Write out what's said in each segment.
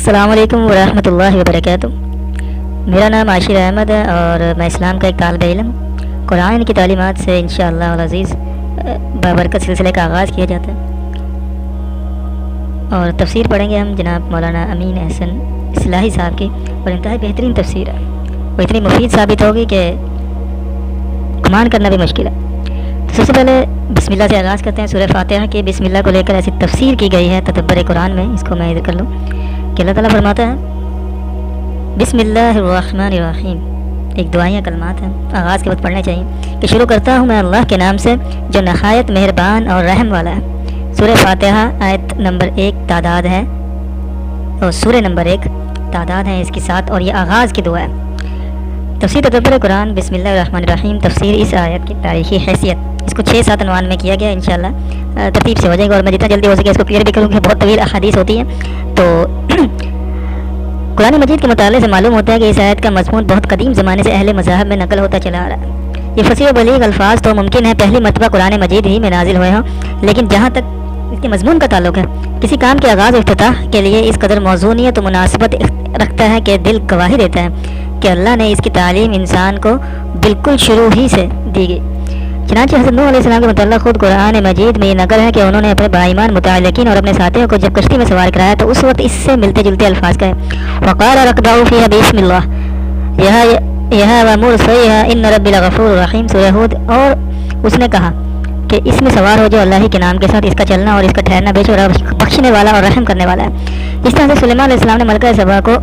السلام علیکم ورحمۃ اللہ وبرکاتہ۔ میرا نام عاشر احمد ہے اور میں اسلام کا ایک طالب علم ہوں۔ قرآن کی تعلیمات سے انشاءاللہ العزیز بابرکت سلسلے کا آغاز کیا جاتا ہے، اور تفسیر پڑھیں گے ہم جناب مولانا امین احسن اصلاحی صاحب کی، اور انتہائی بہترین تفسیر ہے، وہ اتنی مفید ثابت ہوگی کہ گمان کرنا بھی مشکل ہے۔ سب سے پہلے بسم اللہ سے آغاز کرتے ہیں۔ سورہ فاتحہ کی بسم اللہ کو لے کر ایسی تفسیر کی گئی ہے تدبر قرآن میں، اس کو میں ذکر کر لوں کہ اللہ تعالیٰ فرماتا ہے بسم اللہ الرحمن الرحیم۔ ایک دعائیہ کلمات ہیں، آغاز کے وقت پڑھنے چاہیے کہ شروع کرتا ہوں میں اللہ کے نام سے جو نہایت مہربان اور رحم والا ہے۔ سورہ فاتحہ آیت نمبر 1 تعداد ہے، اور سورہ نمبر 1 تعداد ہے اس کی 7، اور یہ آغاز کی دعا ہے۔ تفسیر تدبر قرآن بسم اللہ الرحمن الرحیم، تفسیر اس آیت کی تاریخی حیثیت، اس کو 6-7 عنوان میں کیا گیا، انشاءاللہ ترتیب سے ہو جائے گا، اور میں جتنا جلدی ہو سکے اس کو کلیئر بھی کروں کہ بہت طویل احادیث ہوتی ہیں۔ تو قرآن مجید کے مطالعے سے معلوم ہوتا ہے کہ اس آیت کا مضمون بہت قدیم زمانے سے اہل مذاہب میں نقل ہوتا چلا آ رہا ہے۔ یہ فصیح و بلیغ الفاظ تو ممکن ہے پہلی مرتبہ قرآن مجید ہی میں نازل ہوئے ہوں، لیکن جہاں تک اس کے مضمون کا تعلق ہے، کسی کام کے آغاز و افتتاح کے لیے اس قدر موزونیت و مناسبت رکھتا ہے کہ دل گواہی دیتا ہے کہ اللہ نے اس کی تعلیم انسان کو بالکل شروع ہی سے دی گئی۔ چنانچہ حضرت نوح علیہ السلام کے متعلق خود قرآن مجید میں یہ نقل ہے کہ انہوں نے اپنے باایمان متعلقین اور اپنے ساتھیوں کو جب کشتی میں سوار کرایا تو اس وقت اس سے ملتے جلتے الفاظ کہے، وقال ركبوا فيها بسم الله یہ ومرسیھا ان ربی لغفور رحیم، سورہ ہود۔ اور اس نے کہا کہ اس میں سوار ہو جو اللہ ہی کے نام کے ساتھ، اس کا چلنا اور اس کا ٹھہرنا بے شمار بخشنے والا اور رحم کرنے والا ہے۔ اس طرح سے سلیمان علیہ السلام نے ملکہ سبا کو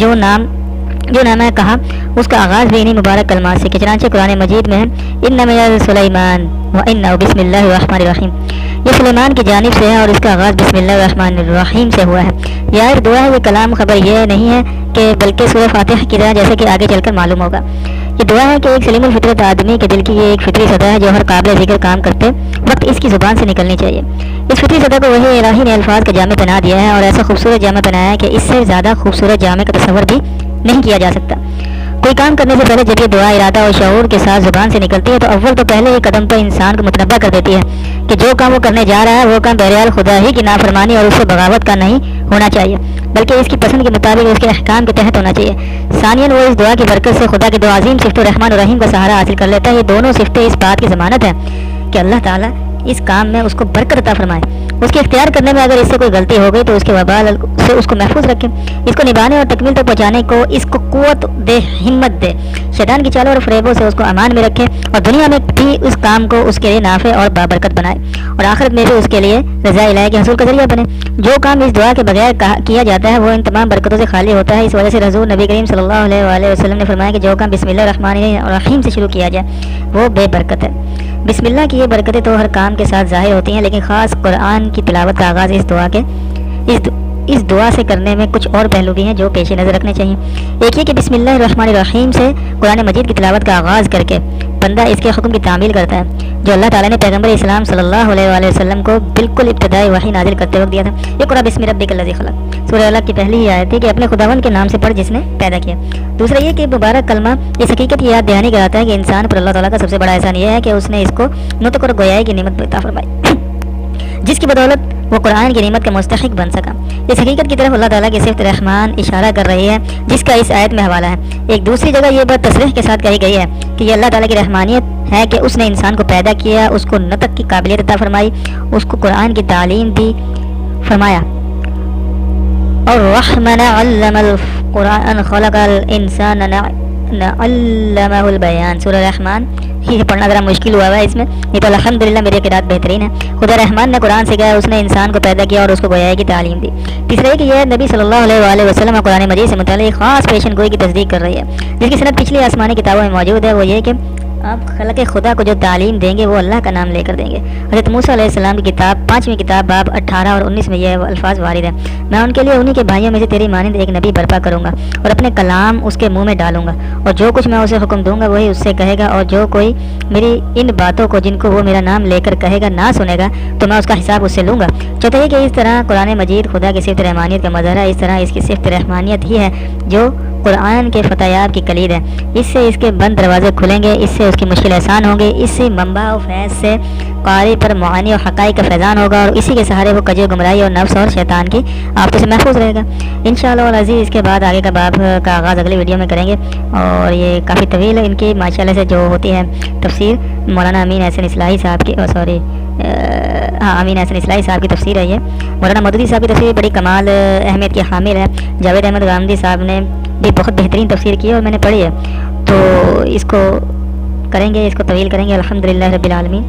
جو نام ہے کہا، اس کا آغاز بھی انہی مبارک کلمات سے کہ چنانچہ قرآن مجید میں ہے انما سلیمان وانہ بسم اللہ الرحمن الرحیم، یہ سلیمان کی جانب سے ہے اور اس کا آغاز بسم اللہ الرحمن الرحیم سے ہوا ہے۔ یہ آیت دعا ہے، یہ کلام خبر یہ نہیں ہے کہ بلکہ سورہ فاتحہ کی طرح، جیسے کہ آگے چل کر معلوم ہوگا۔ یہ دعا ہے کہ ایک سلیم الفطرت آدمی کے دل کی یہ ایک فطری صدا ہے جو ہر قابل ذکر کام کرتے وقت اس کی زبان سے نکلنی چاہیے۔ اس فطری صدا کو وہی الہی نے الفاظ کا جامع بنا دیا ہے، اور ایسا خوبصورت جامع بنایا ہے کہ اس سے زیادہ خوبصورت جامع کا تصور بھی نہیں کیا جا سکتا۔ کوئی کام کرنے سے پہلے جب یہ دعا ارادہ اور شعور کے ساتھ زبان سے نکلتی ہے تو اول تو پہلے یہ قدم تو انسان کو متنبہ کر دیتی ہے کہ جو کام وہ کرنے جا رہا ہے وہ کام بہرحال خدا ہی کی نافرمانی اور اس سے بغاوت کا نہیں ہونا چاہیے، بلکہ اس کی پسند کے مطابق اس کے احکام کے تحت ہونا چاہیے۔ ثانیاً وہ اس دعا کی برکت سے خدا کی دو عظیم صفتوں رحمان اور رحیم کا سہارا حاصل کر لیتا ہے۔ یہ دونوں صفتیں اس بات کی ضمانت ہیں کہ اللہ تعالیٰ اس کام میں اس کو برکت عطا فرمائے۔ اس کے اختیار کرنے میں اگر اس سے کوئی غلطی ہو گئی تو اس کے وبال سے اس کو محفوظ رکھے، اس کو نبھانے اور تکمیل تک پہنچانے کو اس کو قوت دے، ہمت دے، شیطان کی چالوں اور فریبوں سے اس کو امان میں رکھے، اور دنیا میں بھی اس کام کو اس کے لیے نافع اور بابرکت بنائے، اور آخرت میں بھی اس کے لیے رضا الہی کے حصول کا ذریعہ بنے۔ جو کام اس دعا کے بغیر کیا جاتا ہے وہ ان تمام برکتوں سے خالی ہوتا ہے۔ اس وجہ سے حضور نبی کریم صلی اللہ علیہ وآلہ وسلم نے فرمایا کہ جو کام بسم اللہ الرحمن الرحیم سے شروع کیا جائے وہ بے برکت ہے۔ بسم اللہ کی یہ برکتیں تو ہر کام کے ساتھ ظاہر ہوتی ہیں، لیکن خاص قرآن کی تلاوت کا آغاز اس دعا سے کرنے میں کچھ اور پہلو بھی ہیں جو پیش نظر رکھنے چاہیے۔ ایک یہ کہ بسم اللہ الرحمن الرحیم سے قرآن مجید کی تلاوت کا آغاز کر کے بندہ اس کے حکم کی تعمیل کرتا ہے جو اللہ تعالیٰ نے پیغمبر اسلام صلی اللہ علیہ وآلہ وسلم کو بالکل ابتدائی وحی نازل کرتے وقت دیا تھا۔ اقرأ بسم ربک الذی خلق، سورہ الق کی پہلی ہی آیت تھی کہ اپنے خداوند کے نام سے پڑھ جس نے پیدا کیا۔ دوسرا یہ کہ مبارک کلمہ اس حقیقت کی یاد دہانی کراتا ہے کہ انسان پر اللہ تعالیٰ کا سب سے بڑا احسان یہ ہے کہ اس نے اس کو نطق اور گویائی کی نعمت عطا فرمائی، جس کی بدولت وہ قرآن کی نعمت کا مستحق بن سکا۔ اس حقیقت کی طرف اللہ تعالیٰ کی صفت رحمان اشارہ کر رہی ہے جس کا اس آیت میں حوالہ ہے۔ ایک دوسری جگہ یہ بات تصریح کے ساتھ کہی گئی ہے کہ یہ اللہ تعالیٰ کی رحمانیت ہے کہ اس نے انسان کو پیدا کیا، اس کو نطق کی قابلیت عطا فرمائی، اس کو قرآن کی تعلیم دی فرمایا، اور رحمن علم القرآن خلق الانسان علمہ البیان، سورہ رحمان۔ یہ پڑھنا ذرا مشکل ہوا ہے اس میں، یہ تو الحمدللہ میری قرات بہترین ہے۔ خدا رحمان نے قرآن سے کہا، اس نے انسان کو پیدا کیا اور اس کو گویائی کی تعلیم دی۔ تیسرا یہ کہ یہ نبی صلی اللہ علیہ وآلہ وسلم قرآن مجید سے متعلق خاص پیشن گوئی کی تصدیق کر رہی ہے جس کی سند پچھلی آسمانی کتابوں میں موجود ہے۔ وہ یہ کہ آپ خلق خدا کو جو تعلیم دیں گے وہ اللہ کا نام لے کر دیں گے۔ حضرت موسیٰ علیہ السلام کی کتاب 5ویں کتاب باب 18 اور 19 میں یہ الفاظ وارد ہیں، میں ان کے لیے انہی کے بھائیوں میں سے تیری مانند ایک نبی برپا کروں گا اور اپنے کلام اس کے منہ میں ڈالوں گا، اور جو کچھ میں اسے حکم دوں گا وہی اس سے کہے گا، اور جو کوئی میری ان باتوں کو جن کو وہ میرا نام لے کر کہے گا نہ سنے گا تو میں اس کا حساب اس سے لوں گا۔ چوتھا یہ کہ اس طرح قرآن مجید خدا کی صفت رحمانیت کا مظہر ہے، اس طرح اس کی صفت رحمانیت ہی ہے جو قرآن کے فتح یاب کی کلید ہے. اس سے اس کے بند دروازے کھلیں گے، اس سے اس کی مشکل آسان ہوں گے، اس سے منبع و فیض سے قاری پر معانی اور حقائق کا فیضان ہوگا، اور اسی کے سہارے وہ کجے گمراہی اور نفس اور شیطان کی آفتوں سے محفوظ رہے گا انشاءاللہ العزیز. اس کے بعد آگے کا باب کا آغاز اگلی ویڈیو میں کریں گے، اور یہ کافی طویل ہے ان کی ماشاءاللہ سے جو ہوتی ہے تفسیر. مولانا امین احسن اصلاحی صاحب کی امین احسن اصلاحی صاحب کی تفسیر ہے یہ. مولانا مودودی صاحب کی تفسیر بڑی کمال اہمیت کی حامل ہے. جاوید احمد غامدی صاحب نے بھی بہت بہترین تفسیر کی ہے اور میں نے پڑھی ہے، تو اس کو کریں گے، اس کو طویل کریں گے الحمدللہ رب العالمین.